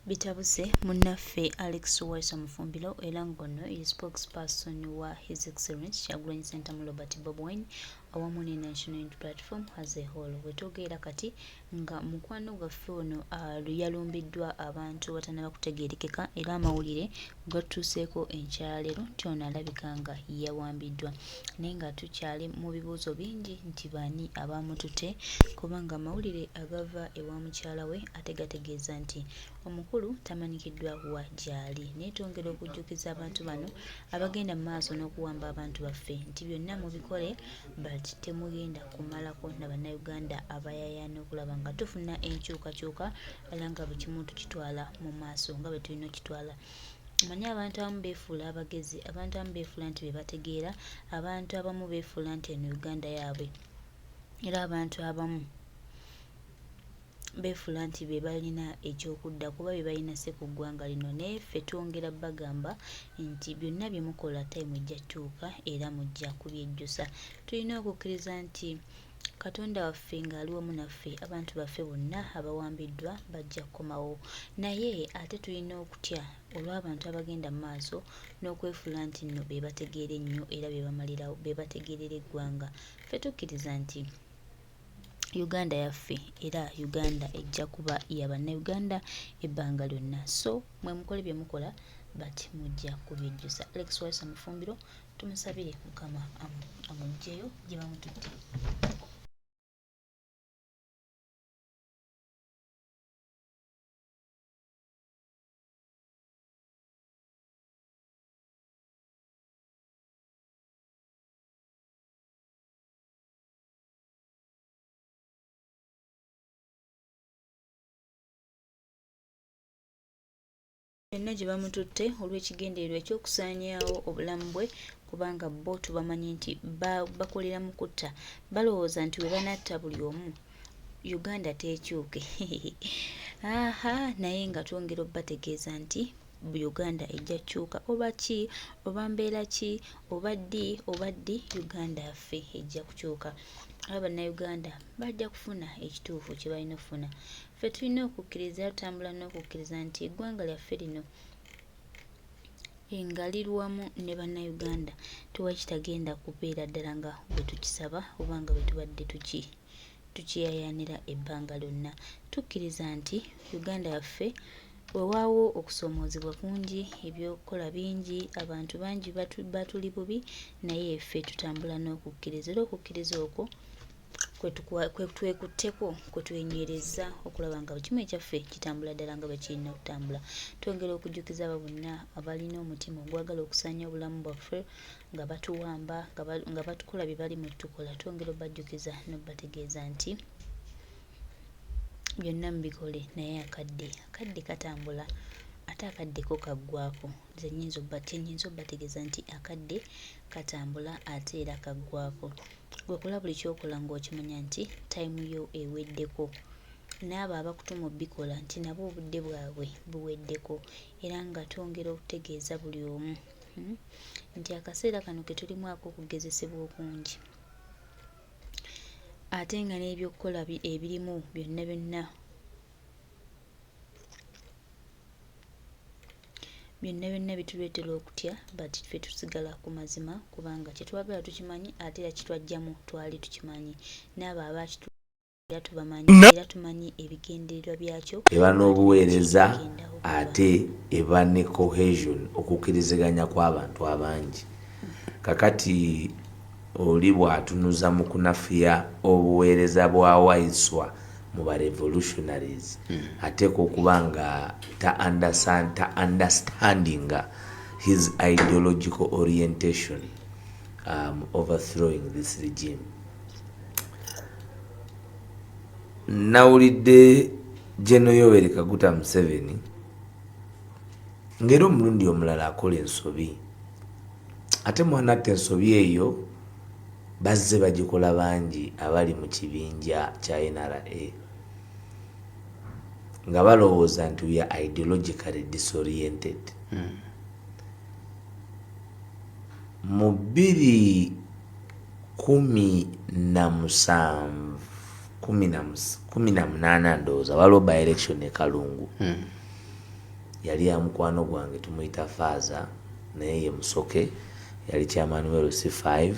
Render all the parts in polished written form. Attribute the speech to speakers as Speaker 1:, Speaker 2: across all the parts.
Speaker 1: Bitabuse munnaffe Alex Waisa Mufumbiro era ngono ye spokesperson wa His Excellency Kyagulanyi Ssentamu Robert Bobi Wine awamu ne National Unity Platform as a whole. Wetwogerera kati nga mukwano gwaffe ono yalumbiddwa abantu batanaba kutegeerekeka era amawulire gatuuseeko enkyalero nti ono alabika nga yawambiddwa, naye nga tukyali mu bibuuzo bingi nti baani abaamutute kubanga amawulire agava ewa mukyala we ate gategeeza nti omukulu tamanyikiddwa wa gyali. Naye twongera okujjukiza abantu bano abagenda mu maaso n'okuwamba abantu baffe nti byonna mubikole but temugenda kumalako na bannayuganda abayayaana okulaba nga tufuna enkyukakyuka era nga buli kimu tukitwala mu maaso nga bwe tulina okitwala. Manyi abantu abamu beefuula abagezi, abantu abamu beefuula nti be bategeera, abantu abamu beefuula nti eno Uganda yaabwe era abantu abamu beefuula nti be balina ekyokudda kuba be balina se ku ggwanga lino. Naye ffe twongera bagamba nti byonna bye mukola time ejja tuuka era mujja kubyejjusa. Tulina okukkiriza nti Katonda waffe ng'ali wamu naffe, abantu baffe bonna abawambiddwa bajja kukomawo. Naye ate tulina okutya olw'abantu abagenda mu maaso n'okwefuula nti nno be bategeera ennyo era be bamalirawo, be bategeerera eggwanga. Ffe tukkiriza nti Uganda yaffe era Uganda ejja kuba ya bannayuganda ebbanga lyonna. So mwe mukole bye mukola but mujja kubyejjusa. Alex Waisa Mufumbiro, tumusabire Mukama amuggyeyo gye bamututte. Byonna gye bamututte olw'ekigendererwa eky'okusaanyaawo obulamu bwe kubanga bo tubamanyi nti bakolera mu kutta. Balowooza nti we banatta buli omu Uganda teekyuke. Naye nga twongera obbategeeza nti Uganda ejja kukyuka oba ki oba mbeera ki oba ddi Uganda yaffe ejja kukyuka. Aba bannayuganda bajja kufuna ekituufu kye balina okufuna. Ffe tulina okukkiriza, tutambula n'okukkiriza nti eggwanga lyaffe lino nga liri wamu ne bannayuganda tuwa kitagenda kubeera ddala nga bwe tukisaba oba nga bwe tubadde tukiyayaanira ebbanga lyonna. Tukkiriza nti Uganda yaffe wewaawo okusoomoozebwa kungi, ebyokukola bingi, abantu bangi batuli bubi, naye ffe tutambula n'okukkiriza era okukkiriza okwo kwe twekutteko, kwe twenywereza okulaba nga buli kimu ekyaffe kitambula ddala nga bwe kirina okutambula. Twongera okujjukiza abo bonna abalina omutima ogwagala okusaanya obulamu bwaffe nga batuwamba, nga batukola bye bali mu tukola. Twongera obbajjukiza n'obbategeeza nti byonna mubikole naye akadde katambula ate akaddeko kaggwaako. Nze nnyinza obbategeeza nti akadde katambula ate era kaggwaako. Gwe kola buli kyokola ng'okimanya nti tayimu yo eweddeko. N'abo abakutuma obbikola nti nabo obudde bwabwe buweddeko era nga twongera okutegeeza buli omu nti akaseera kano ke tulimu ak'okugezesebwa okungi ate nga n'ebyokukola ebirimu byonna bituleetera okutya but ffe tusigala ku mazima kubanga kye twagala tukimanyi ate era kitwajjamu twali tukimanyi. N'abo abakitulira tubamanyi era tumanyi ebigendererwa byakyo.
Speaker 2: Eba n'obuweereza ate eba ne cohesion, okukkiriziganya kw'abantu abangi. Kakati oli bw'atunuza mu kunafuya obuweereza bwa Waiswa mu ba revolutionaries ateeka okuba nga ta understanding his ideological orientation overthrowing this regime. Nawulidde General Yoweri Kaguta Museveni ng'era omulundi omulala akola ensobi, ate mwanatta ensobi eyo bazze bagikola bangi abali mu kibinja kya NRA nga balowooza nti we are ideologically disoriented. Mu 2018 ndowooza waliwo by election e Kalungu. yali ya mukwano gwange tumuyita Faaza naye ye Musoke yali chairman wa LC5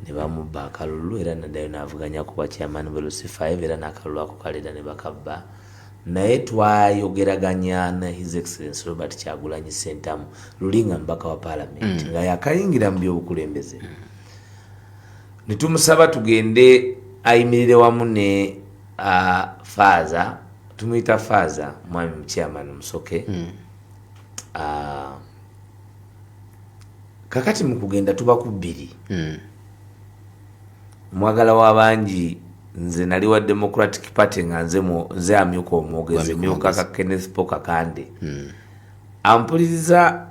Speaker 2: ne bamubba akalulu era naddayo n'avuganya kuba chairman wa LC5 era n'akalulu ako kaleda ne bakabba naye twayogeraganya na His Excellency Robert Kyagulanyi Ssentamu lulinga mbaka wa parliament nga yakayingira mu by'obukulembeze ne tumusaba tugende ayimirire wamu ne Faaza tumuyita Faaza mwami chairman Musoke kakati mu kugenda tuba ku bbiri mwagala w'abangi nze nali wa Democratic Party nga nze amyuka omwogezi myuka ka Kenneth Poka Kande ampuliriza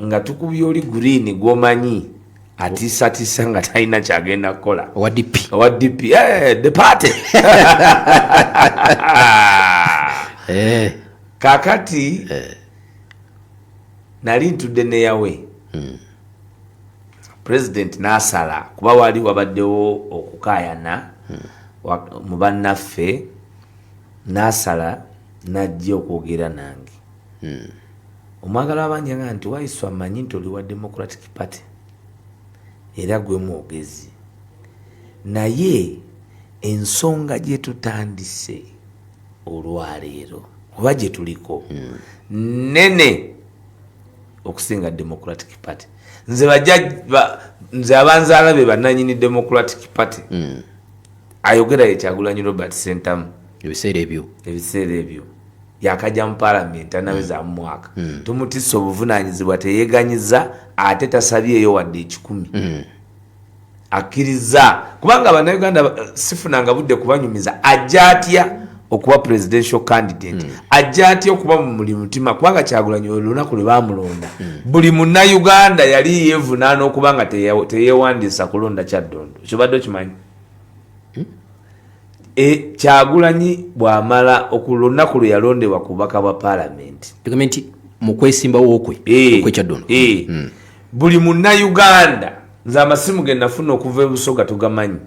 Speaker 2: nga tukubye oli green gwomanyi atisa nga talina kyagenda kukola
Speaker 3: wa DP
Speaker 2: the party kakati nali ntudde neyawe president nasala kuba wali wabaddewo okukayana mu bannaffe nasala najja okwogera nange omwagala abangi nga nti waiswa amanyi nti oli wa Democratic Party era gwe mwogezi naye ensonga gye tutandise olwaleero oba gye tuliko nene okusinga Democratic Party nze abanzaala be bannanyini Democratic Party ayogera ye Kyagulanyi Robert Ssentamu
Speaker 3: ebiseera
Speaker 2: ebyo yakajja mu parliament anaweza mu mwaka tumutisse obuvunaanyizibwa teyeeganyiza ate tasabyeyo wadde 10 akkiriza kubanga Abannayuganda sifunanga budde kubanyumiza ajja atya okuba presidential candidate ajja atya okuba mu muli mutima kubanga Kyagulanyi olunaku lwe bamulonda buli Munnayuganda yali yeevunaana okuba nga teyeewandiisa kulonda Kyaddondo kibadde okimanyi Kyagulanyi bw'amala olunaku lwe yalondebwa ku bubaka bwa parliament
Speaker 3: tegamente mu kwesimbawo okwe Kyaddondo
Speaker 2: buli Munnayuganda nze amasimu ge nafuna okuva ebusoga tugamanyi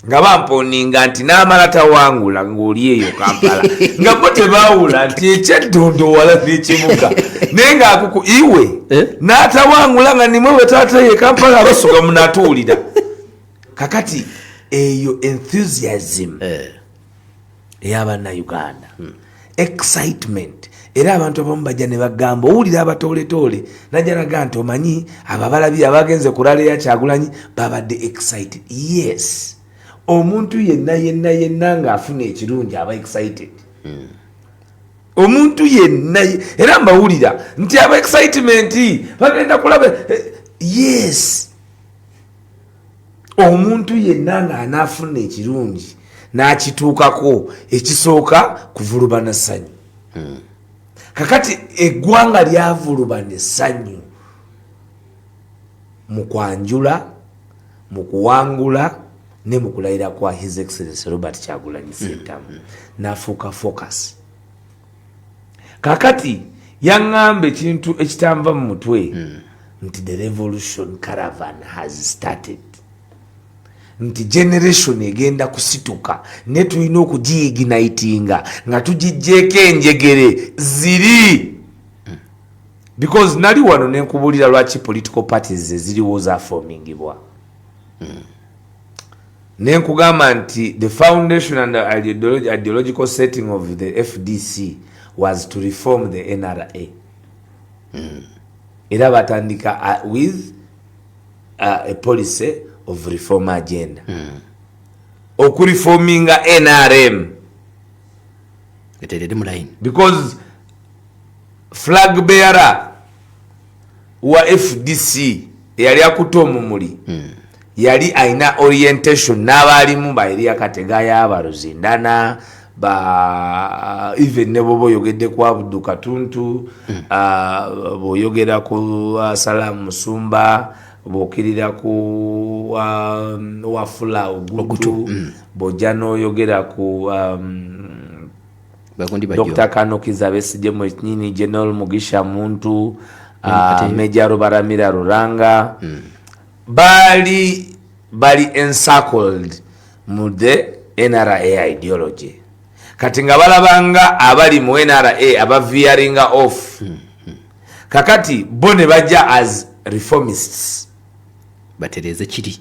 Speaker 2: nga bamponinga nti n'amala tawangula ng'oli eyo Kampala nga bo tebaawula nti Ekyaddondo wala n'ekibuga naye ng'akuku iwe n'atawangula nga nimwe bwe taataye Kampala abasoga munatuulira kakati eyo enthusiasm ey'Abannayuganda excitement era abantu abamu bajja ne bagamba owulira abatooletoole najja naga nti omanyi ababalabi abagenze ku rale ya Kyagulanyi babadde excited. Yes, omuntu yenna ng'afuna ekirungi aba excited. Omuntu yenna era mbawulira nti aba excitement bagenda kulaba. Yes, omuntu yenna ng'anaafuna ekirungi n'akituukako ekisooka kuvulubana ssanyu. Kakati eggwanga lyavulubana essanyu mu kwanjula, mu kuwangula ne mu kulayira kwa His Excellency Robert Kyagulanyi Ssentamu n'afuuka focus. Kakati yaŋŋamba ekintu ekitanva mu mutwe nti the revolution caravan has started. Nti generation egenda kusituka ne tulina okugiignitinga nga tugijjeeko enjegere ziri. Because nali wano ne nkubulira lwaki political parties eziriwo zaformingibwa. Ne nkugamba nti the foundation and the ideological setting of the FDC was to reform the NRA. Era batandika with a policy of reform agenda. Okureforminga NRM. Because flag bearer wa FDC yali akuta omumuli yali aina orientation n'abalimu bayiri akatega y'abaluzindana ba even ne bobo yogedde ku Abdul Katuntu boyogera ku Salamu Musumba bokirira ku Wafula Ogutu bojano yogera ku Dr. Kanokiza Besigye Mwenyini, General Mugisha Muntu, Major Baramira Ruranga, bali encircled mu the NRA ideology. kati nga balabanga abali mu NRA aba veeringa off kakati bo ne bajja as reformists
Speaker 3: batereze kiri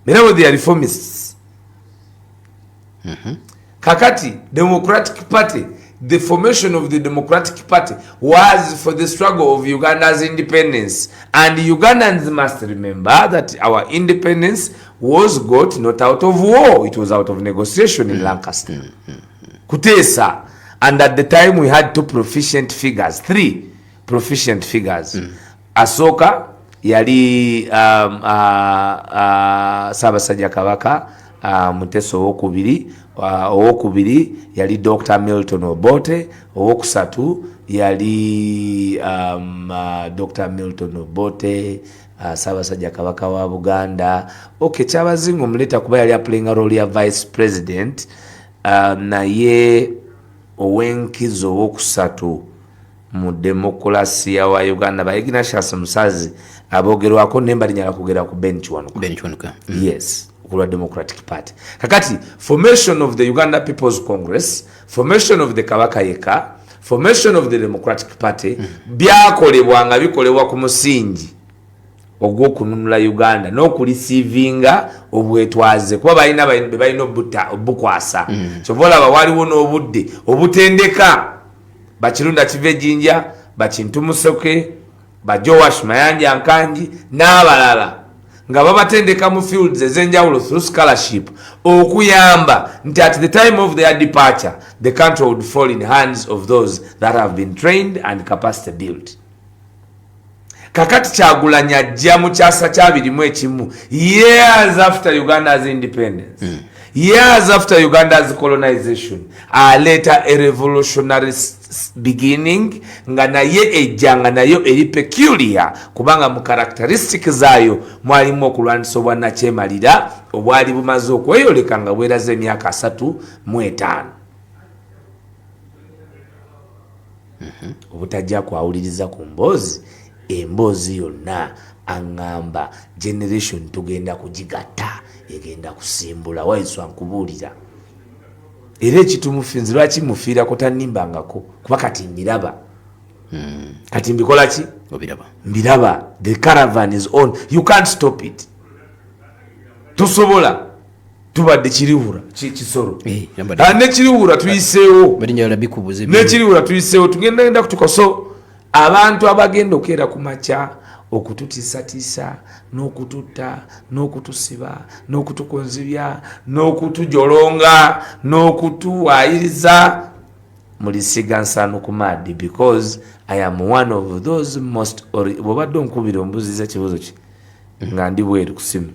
Speaker 2: mera they are reformists kakati Democratic Party, the formation of the Democratic Party was for the struggle of Uganda's independence, and Ugandans must remember that our independence was got not out of war, it was out of negotiation in Lancaster. Kutesa, and at the time we had three proficient figures. Asoka yali Ssaabasajja Kabaka Muteso owokubiri yali Dr. Milton Obote, owokusatu yali Dr. Milton Obote, Ssaabasajja Kabaka wa Buganda. Kyabazinga omuleta kuba yali playing a role ya vice president, naye owenkizo owokusatu mu demokrasia wa Uganda ba Ignatius Musazi abogerwako nemba linyala kugera ku bench wanuka. Yes, kulwa Democratic Party. Kakati formation of the Uganda People's Congress, formation of the Kabaka Yeka, formation of the Democratic Party byakolebwanga bikolebwa ku musingi ogw'okununula Uganda n'okulisiivinga obwetwaze kuba balina obukwasa kyobola waliwo n'obudde obutendeka bakirunda kive jinja bakintumusoke bajowash mayanja nkanji n'abalala nga babatendeka mu fields ezenjawulo through scholarship okuyamba nti at the time of their departure the country would fall in hands of those that have been trained and capacity built. Kakati Kyagulanyi ajja mu kyasa kya 21 years after Uganda's independence, years after Uganda's colonization, later a revolutionary beginning nga naye ejjanga nayo eri peculiar kubanga mu characteristic zaayo mwalimu okulwanisa obwannakyemalira obwali bumaze okweyoleka nga bweraze emyaka 35 obutajja kwawuliriza ku mboozi emboozi yonna aŋŋamba generation tugenda kugigatta egenda kusimbula Waiswa nkubuulira era ekitumufinzi lwaki mufiirako tannimbangako kuba kati mbiraba kati mbikola ki mbiraba the caravan is on, you can't stop it. Tosobola tubadde kiriwura kisoro nekiriwura tuyiseewo nekiriwura tuyiseewo tugenda kutukoso abantu abagenda okeera ku makya okututiisatiisa n'okututta n'okutusiba n'okutukonzibya n'okutujolonga n'okutuwaayiriza mulisiga nsano ku maadi because I am one of those most bw'obadde onkubira ombuziza kibuzo ki nga ndi bweru ku simu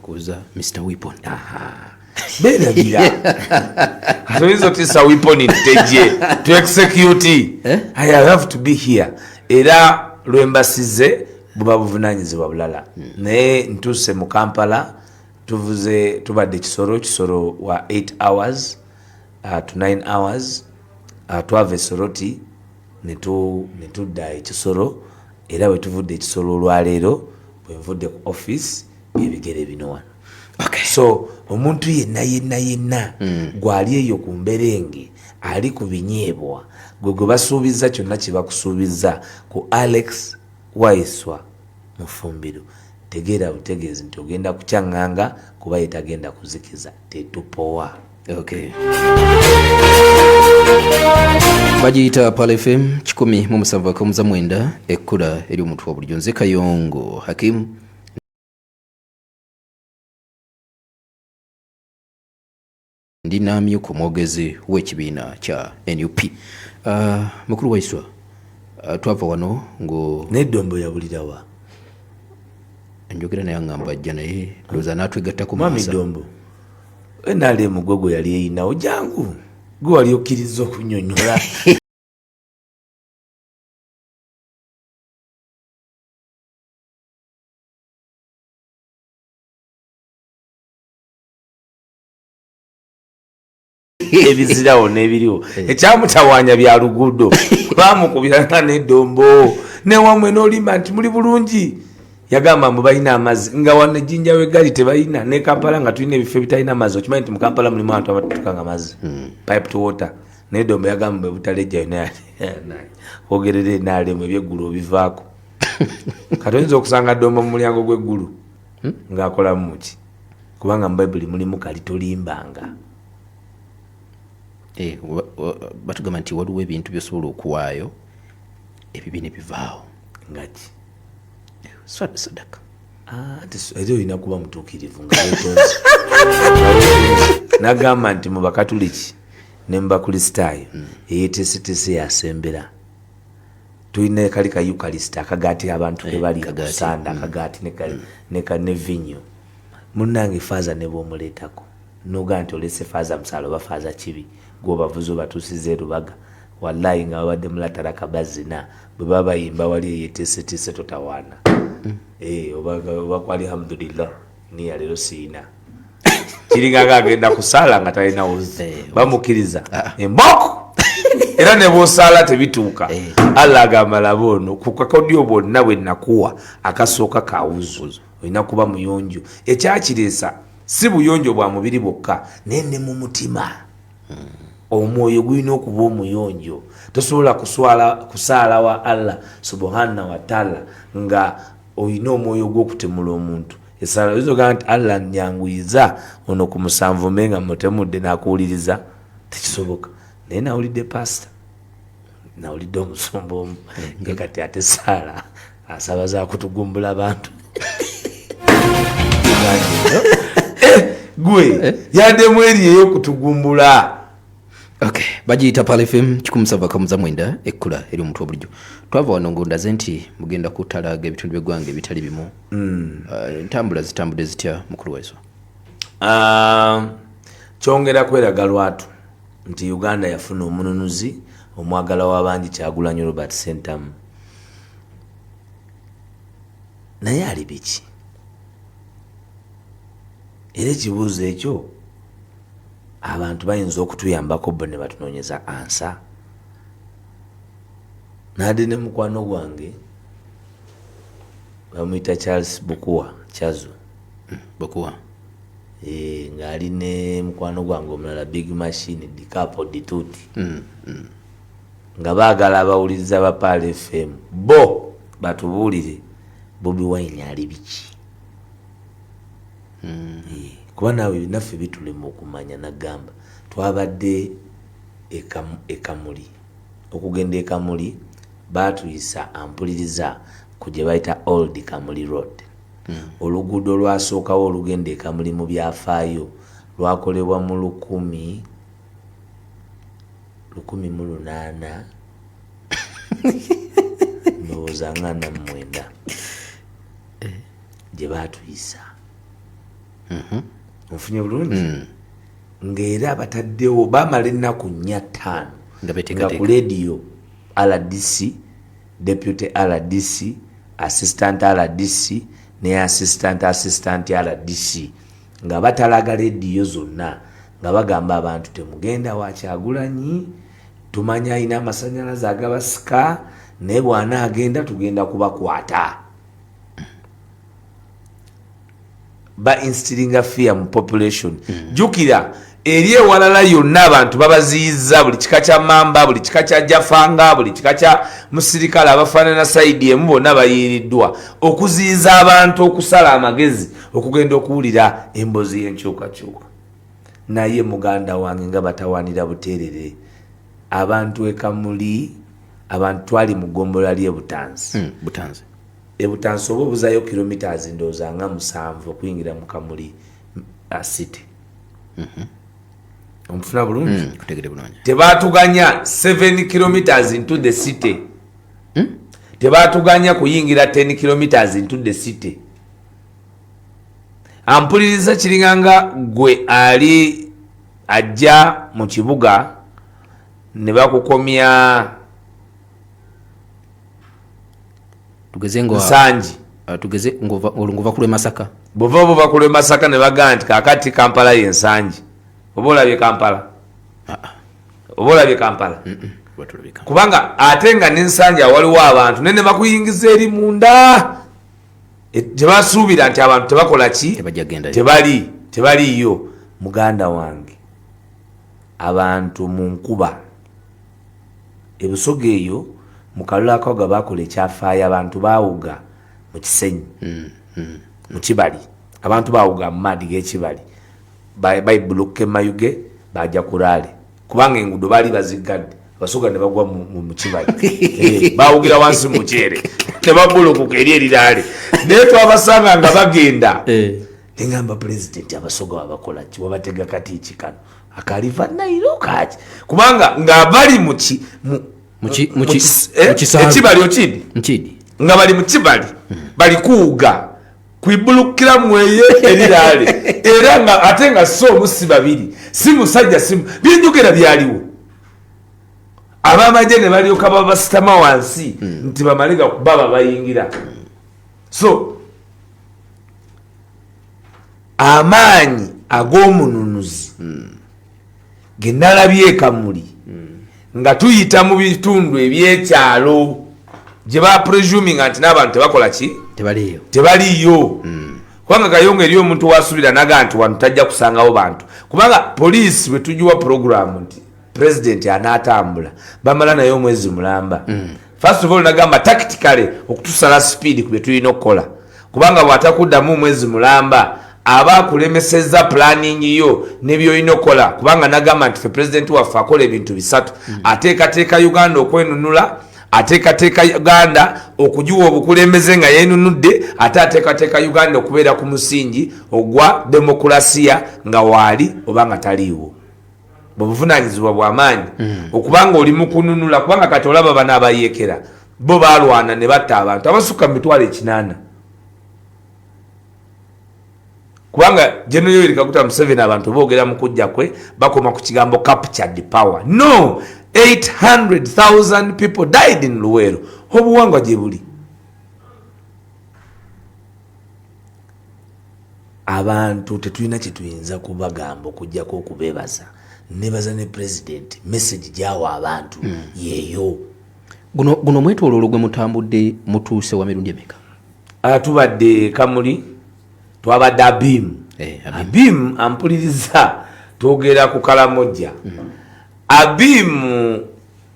Speaker 3: kuza Mr. Weapon
Speaker 2: berabira atoyinza otiisa weapon nteje to execute I have to be here era lwembasize buba buvunanyizibwa bulala naye ntuse mu Kampala tubadde kisoro wa 8 hours to 9 hours twava esoroti netudda ekisoro era bwe tuvudde ekisoro olwaleero bwe nvudde ku office ebigere bino wano. So omuntu yenna gwali eyo ku mberenge ali ku binyeebwa gwe basuubiza kyonna kye bakusuubiza ku Alex Waiswa Mufumbiro tegeera butegeezi nti ogenda kukyanganga kuba yetagenda kuzikiza tetupowa.
Speaker 3: bagiyita Pal FM 107.9 ekkula eri omuntu wa bulijjo nze Kayongo Hakim ndi namyuka omwogezi w'ekibiina kya NUP. Mukulu Waiswa twava wano ngo
Speaker 2: neddombo yabulirawa
Speaker 3: njogera naye aŋŋamba ajja naye ndowooza n'atwegatta ku
Speaker 2: mami dombo enaali emugogo yali eyinawo jangu gwe wali okkiriza okunyonyola ebizirawo n'ebiriwo ekyamutawaanya bya luguudo bamukubiranga n'eddombo newamwe n'olimba nti muli bulungi yagamba mbu balina amazzi nga wano Jinja we gali tebalina, ne Kampala nga tulina ebifo bitalina amazzi. Okimanyi nti mu Kampala mulimu abantu abatutukanga amazzi, pipe to water. Naye Dombo yagamba bwe butalejja yonna kwogerera enaalemu ebyeggulu obivaako. Kati oyinza okusanga Dombo mu mulyango gw'eggulu ng'akolamu muki, kubanga mu Bayibuli mulimu kali tolimbanga.
Speaker 3: Batugamba nti waliwo ebintu byosobola okuwaayo ebibi ne bivaawo
Speaker 2: ngaki
Speaker 3: sadaka.
Speaker 2: Era olina kuba mutuukirivu nga weetonzi. Nagamba nti mu Bakatuliki ne mu Bakristaayo eyeeteeseteese yasembera. Tulina kali ka Eucharist akagaati abantu ke bali kusanda akagaati ne vinyo. Munnange faaza ne bw'omuleetako noga nti olese faaza musalo oba faaza kibi gwobavuze obatuusiza Rubaga, wallahi nga babadde mulatalaka bazina bwe baba bayimba wali eyeeteeseteese totawaana. Oba kwali alhamdulillah niya leero siina kiringa agenda kusaala nga talina wuzi bamukiriza emboko era ne bw'osaala tebituuka. Allah agamba laba ono ku kakodyo bwonna bwe nakuwa akasooka kawuzu olina kuba muyonjo. Ekyakireesa si buyonjo bwa mubiri bwokka naye ne mu mutima omwoyo gulina okuba omuyonjo. Tosobola kusaala wa Allah subhanahu wa ta'ala nga oyina omwoyo gw'okutemula omuntu. Esaala oyinza nti Allah nyanguyiza ono ku musanvu menga mutemudde n'akuwuliriza, tekisoboka. Naye nawulidde pasita, nawulidde omusumba omu nga kati ate saala asaba za kutugumbula abantu. Gwe yaddemu eri ey'okutugumbula.
Speaker 3: Bagiyita Pal FM 107.9 ekkula eri omuntu obulijjo. Twava wano ngondaze nti mugenda kutalaga ebitundu by'eggwanga ebitali bimu. Entambula zitambudde zitya mukulu waiso?
Speaker 2: Kyongera kweraga lwatu nti Uganda yafuna omununuzi omwagala w'abangi Kyagulanyi Robert Sentamu. Naye ali biki? Era ekibuuzo ekyo abantu bayinza okutuyambako bo ne batunoonyeza ansa. Naade ne mukwano gwange bamuyita Charles Bukuwa Chazo
Speaker 3: Bukuwa
Speaker 2: ng'ali ne mukwano gwange omulala Big Machine Dikapo Dituti nga baagala abawuliriza ba Pal FM bo batubuulire Bobi Wine ali biki. Kuba naawe naffe bitulema okumanya. Nagamba twabadde ekamuli okugenda ekamuli baatuyisa ampuliriza ku gye bayita Old Kamuli Road. Oluguudo olwasookawo olugenda ekamuli mu byafaayo lwakolebwa mu 1800 ndowooza nga 49 gye baatuyisa. Onfunye bulungi ng'era bataddewo baamala ennaku 4-5 nga ku lediyo RDC, deputy RDC, assistant RDC ne assistant RDC nga batalaga lediyo zonna nga bagamba abantu temugenda wa Kyagulanyi, tumanya alina amasannyalaze agabasika naye bwana agenda tugenda kubakwata. Ba instilling a fear mu population. Jukira eri ewalala yonna abantu babaziyiza buli kika kya mamba, buli kika kya jafanga, buli kika kya musirikale abafaanana saidi emu bonna bayiiriddwa okuziyiza abantu okusala amagezi okugenda okuwulira emboozi y'enkyukakyuka. Naye muganda wange nga batawaanira buteerere abantu ekamuli, abantu twali mu ggombolola ly'e Butanzi. Butanzi oba obuzayo kilometers ndowooza nga 7 okuyingira mu Kamuli city. Omufuna bulungi? Tebaatuganya 7 kilometers into the city. Tebaatuganya kuyingira 10 kilometers into the city. Ampuliriza kiringanga gwe ali ajja mu kibuga ne bakukomya
Speaker 3: tugeze ngo
Speaker 2: Nsangi.
Speaker 3: Tugeze ngova kule Masaka.
Speaker 2: Bova kule Masaka ne bagamba nti kakati Kampala y'ensangi. Oba olabye Kampala? Oba olabye Kampala? Kubanga ate nga n'ensangi waliwo abantu nene bakuyingiza eri munda. tebasuubira nti abantu tebakola ki
Speaker 3: tebali
Speaker 2: tebaliyo. Muganda wange abantu mu nkuba ebusoga eyo mu kalulu akawaga bakola ekyafaayo abantu baawuga mu Kisenyi mu Kibali abantu baawuga mu maadi g'Ekibali bayibuluka emayuge bajja kulaale kubanga enguudo baali baziggadde abasoga ne bagwa mu Kibali baawugira wansi mu kyere ne babulukuka eri eriraale naye twabasanga nga bagenda engamba pulezidenti abasoga wabakola ki wabatega katiiki kano akaliva nairo kaki kubanga ng'abali ekibali okidi nga bali mu Kibali bali kuwuga kwibulukira mweye eriraale era nga ate nga so omusi babiri si musajja simu binjogera byaliwo abamagye ne balyoka babasitama wansi nti bamalega kubaba bayingira. So amaanyi ag'omununuzi genalabye Kamuli nga tuyita mu bitundu ebyekyalo gye bapresuminga nti n'abantu tebakola ki tebaliyo kubanga Kayongo eri omuntu wasubira naga nti wano tajja kusangawo bantu kubanga poliisi bwe tugiwa programu nti president anaatambula bamala naye omwezi mulamba. First of all nagamba tactically okutusala speed ku bye tulina okukola kubanga bw'atakuddamu omwezi mulamba aba akulemeseza planning yo nebyoyina okukola kubanga nagamba nti president waffe akola ebintu bisatu ateekateeka Uganda okwenunula ateekateeka Uganda okugiwa obukulembeze nga yenunudde ate ateekateeka Uganda okubeera ku musingi ogwa demokrasiya nga waali oba nga taliiwo bw'obuvunaanyizibwa bw'amaanyi okubanga oli mu kununula kubanga kati olaba bano abayeekera bo baalwana ne batta abantu abasukka mu 800 kubanga General Yoweri Kaguta Museveni abantu boogera mu kujja kwe bakoma ku kigambo captured power. No, 800,000 people died in Luweero. Obuwangwa gye buli. Abantu tetulina kye tuyinza kubagamba okujjako okubeebaza nebaza ne president message gyawa abantu yeeyo.
Speaker 3: Guno mwetooloolo gwe mutambudde mutuuse wa mirundi emeka?
Speaker 2: Tubadde Kamuli twabadde Abimu ampuliriza twogera ku Kalamojja. Abimu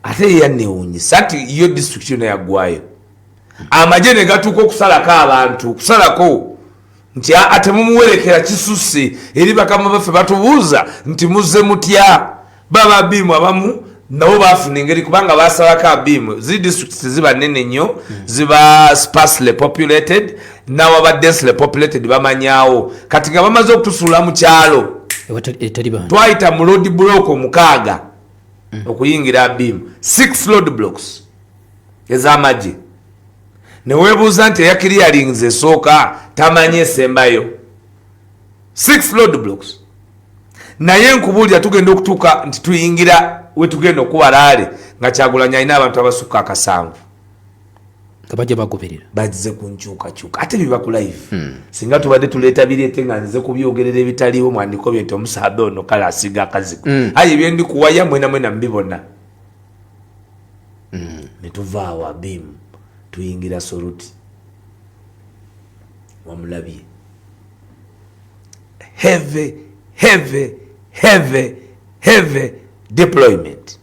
Speaker 2: ate yannewuunyisa nti iyo district yonna yaggwayo amagye ne gatuuka okusalako abantu kusalako nti ate mumuwerekera kisusse eri bakama baffe batubuuza nti muzze mutya baba Abimu abamu nabo baafuna engeri kubanga basalako Abimu zi districts ziba nnene nnyo ziba sparsely populated nawaba densely populated bamanyaawo kati nga bamaze okutusuula mu kyalo twayita mu road block 6 okuyingira Abimu 6 road blocks ez'amagye neweebuuza nti eyakiriyalinze esooka tamanye esembayo 6 road blocks naye nkubuulira tugenda okutuuka nti tuyingira wetugenda okuwalaale nga Kyagulanyi alina abantu abasukka 7
Speaker 3: kabajja bagoberera
Speaker 2: bagize ku nkyukakyuka ate biba ku live singa tubadde tuleeta bireete nga nzize kubyogerera ebitaliwo mwandiko byente omusaadde ono kale asiga akazigo aye byendi kuwaya mwena mbibona ne tuvaawo Abimu tuyingira Soruti wamulabye heavy deployment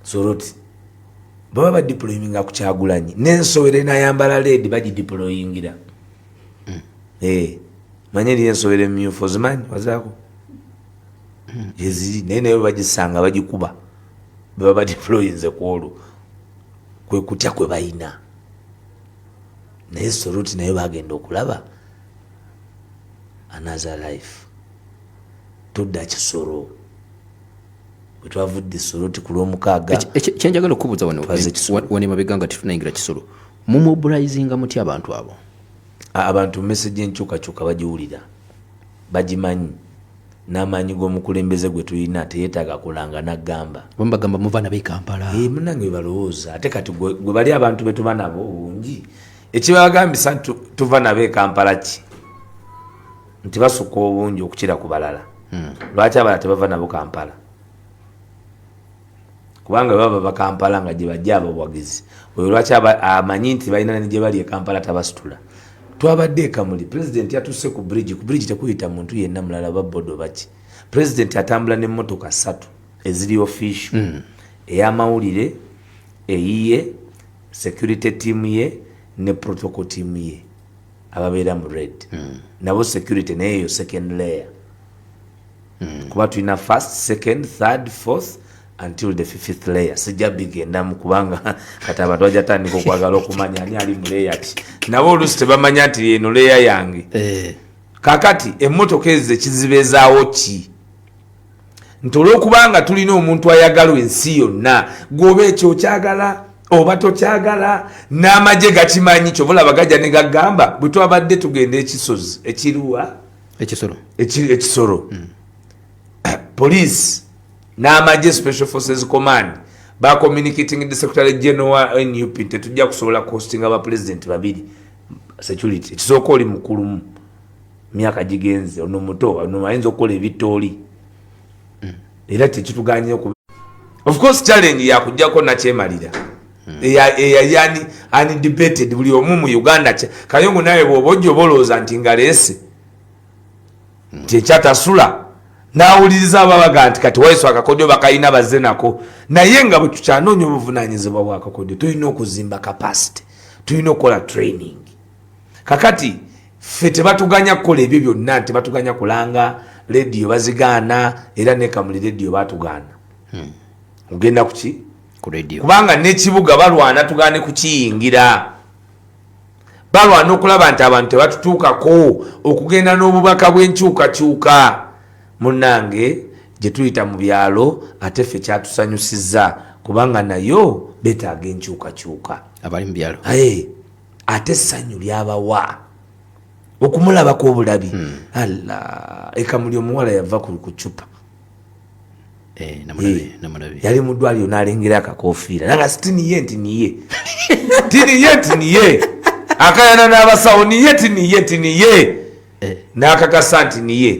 Speaker 2: Soruti baba badeployinga ku Kyagulanyi n'ensowere n'ayambala leedi bagideployingira manye liyo ensowere mmyufu ozimanyi wazaako yeziri naye nayo bagisanga bagikuba baba badeployinze ku olwo kwe kutya kwe bayina naye Soruti nayo bagenda okulaba another life tudda Kisoro twavudde Soruti ku Lwomukaaga.
Speaker 3: Kyenjagala okubuuza wano mabega nga tetunayingira Kisoro mumobilizinga muti abantu abo
Speaker 2: abantu message enkyukakyuka bagiwulira bagimanyi n'amaanyi g'omukulembeze gwe tulina teyeetaaga kulanga naggamba
Speaker 3: bambagamba muva nabo e Kampala
Speaker 2: munange balowooza ate kati gwe bali abantu be tuba nabo bungi ekibagambisa tuva nabo e Kampala ki nti basukka obungi okukira ku balala lwaki abalala tebava nabo Kampala kubanga baba bakampala nga gye bajja abawagizi oyo lwaki amanyi nti balina ne gye bali e Kampala tabasitula twabadde Kamuli president yatuse ku bridge tekuyita muntu yenna mulala babbodo baki president atambula n'emmotoka 3 eziri official ey'amawulire eyiye security team ye ne protocol team ye ababeera mu red nabo security neyo second layer kuba tulina first second third fourth until the 5th layer sijja bigendamu kubanga kati abantu bajatandika okwagala okumanya ani ali mu layer ki nabo oluusi tebamanya nti eno layer yange kakati emmotoka ezo ekizibezaawo ki nti olwokubanga tulina omuntu ayagalwa ensi yonna gwoba ekyo kyagala oba tokyagala n'amagye gakimanyi kyobulaba gajja ne gagamba bwe twabadde tugenda ekisozi ekiruwa ekisoro police n'amagye special forces command ba communicating the secretary general NUP tetujja kusobola costing aba president babiri security ekisooka oli mukulumu myaka gigenze ono muto ono ayinza okukola ebitooli era tekituganye of course challenge yakujjako nakyemalira eyayani undebated buli omu mu Uganda Kayongo naye bw'obojja obolooza nti ngaleese tekyatasula n'awuliriza ababaga nti kati waiso akakodyo bakayina bazze nako naye nga bwe tukyanoonya obuvunaanyizibwa bw'akakodyo tulina okuzimba capacity tulina okukola training kakati ffe tebatuganya kukola ebyo byonna nti batuganya kulanga radio bazigaana era ne Kamuli radio batugaana ogenda kuki
Speaker 3: ku radio
Speaker 2: kubanga n'ekibuga balwana tugaane kukiyingira balwana okulaba nti abantu tebatutuukako okugenda n'obubaka bw'enkyukakyuka munnange gye tuyita mu byalo ate ffe kyatusanyusizza kubanga nayo betaaga enkyukakyuka
Speaker 3: abali mu byalo
Speaker 2: ate essanyu lyabawa okumulabako obulabi alla Kamuli omuwala yava ku cupa
Speaker 3: namulabe
Speaker 2: yali mu ddwaliro n'alengera akakofiira nanga sitiniye nti niye akayana n'abasawo niye n'akakasa nti niye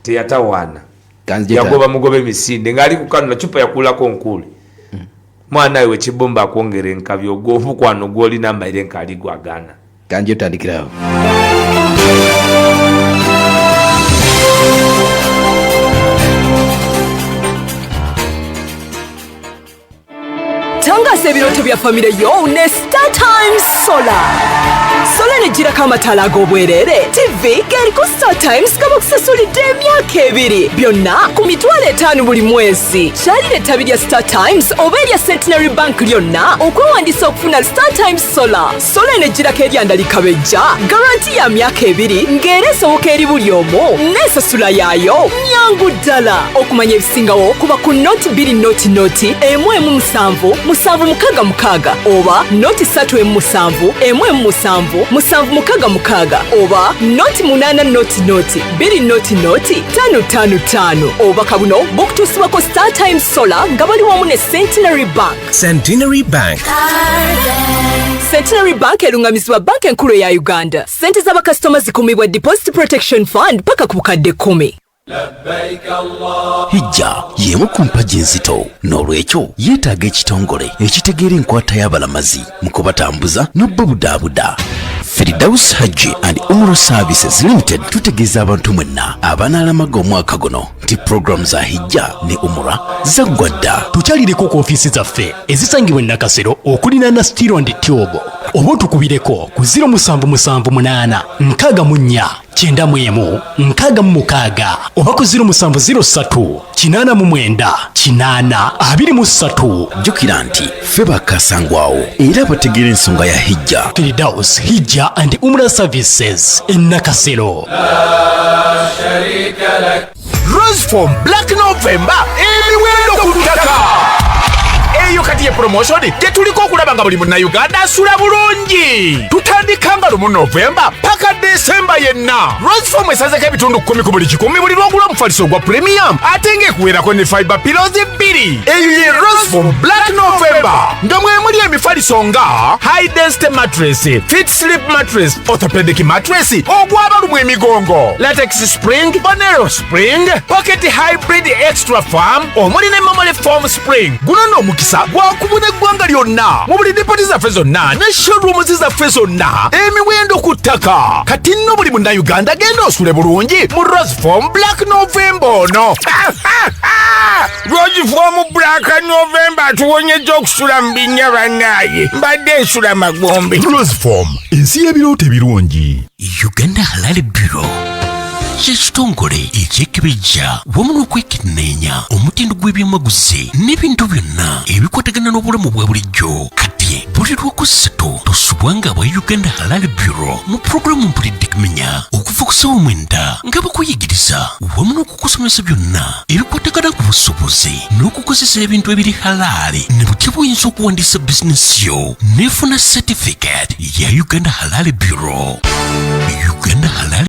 Speaker 2: teyatawaana yagoba mugobe emisinde ng'ali ku kanula cupa yakulako nkuule mwana we kibomba akwongera enkabi ogw'omukwano gw'olina amaire nkaali gwagaana
Speaker 3: kanji otandikirawo
Speaker 4: Tangasa ebiroto bya famire yo ne Star Times Solar. Solar ne jirako amataala ag'obwerere. TV geriko Star Times kabakusasulidde emyaka 2 byonna ku $5 buli mwezi. Kyalira ettabi lya Star Times oba erya Centenary Bank lyonna okwewandiisa okufuna Star Times Solar. Solar ne jirako eryandalika bejja garanti ya myaka 2 ng'era esoboka eri buli omu n'ensasula yaayo nyangu ddala. Okumanya ebisingawo kuba ku noti 2 noti 1.7 766 oba noti 3.7 766 oba noti 8 noti 2 noti 555 oba kabuno bukutusibwako Star Times Solar nga bali wamu ne Centenary Bank. Centenary Bank erungamizibwa banka enkulu ya Uganda. Sente z'abakasitoma zikumibwa Deposit Protection Fund paka ku bukadde 10.
Speaker 5: Hijja yemu ku mpagi enzito n'olwekyo yeetaaga ekitongole ekitegeera enkwata y'abalamazi mu kubatambuza n'obbabudaabuda. Firdaus Hajji and Umrah Services Limited tutegeeza abantu mwenna abanaalamaga omwaka guno nti program za hijja ne umrah zaggwa dda.
Speaker 6: Tukyalireko ku ofiisi zaffe ezisangibwa e Nakasero okuliraana Steel and Tube oba otukubireko ku 0778 64 91 66 oba ku 0703 89 823.
Speaker 5: Jjukira nti ffe bakasangwawo era bategeera ensonga ya hijja.
Speaker 6: Firdaus Hijja and Umrah Services e Nakasero.
Speaker 7: Rose from Black November emiwendo ku ttaka. Eyo kati ye promotion tetuliko okulaba nga buli munnayuganda asula bulungi. Tutandikanga lumu November paka December yenna. Rose Farm esazeko ebitundu 10 ku buli 10 buli lwogula omufaliso gwa premium ate ng'ekuweerako ne fiber pillows 2. Eyo ye Rose Farm Black November nga mwe muli emifaliso nga high density mattress, fit sleep mattress, orthopedic mattress ogw'abalumu emigongo, latex spring, Bonero spring, pocket hybrid extra firm omuli ne memory foam spring. Guno n'omukisa gwakubona eggwanga lyonna mu buli dipoti zaffe zonna ne showrooms zaffe zonna emiwendo ku ttaka kati nno buli munnayuganda genda osule bulungi mu Roseform Black November ono.
Speaker 8: Roseform Black November atuwonyezza okusula mu binnya bannaaye mbadde nsula magombe.
Speaker 7: Roseform ensi y'ebirooto ebirungi.
Speaker 5: Uganda Halal Bureau kyekitongole ekyekebejja wamu n'okwekenneenya omutindo gw'ebyamaguzi n'ebintu byonna ebikwatagana n'obulamu bwa bulijjo. Kati buli lwokusatu tosubwanga aba Uganda Halal Bureau mu pulogulaamu mpulidde kumenya okuva ku ssaawa 9 nga bakuyigiriza wamu n'okukusomesa byonna ebikwatagana ku busobozi n'okukozesa ebintu ebiri halaali ne butya buyinza okuwandiisa bizinesi yo n'efuna certificate ya Uganda Halal Bureau. Uganda Halal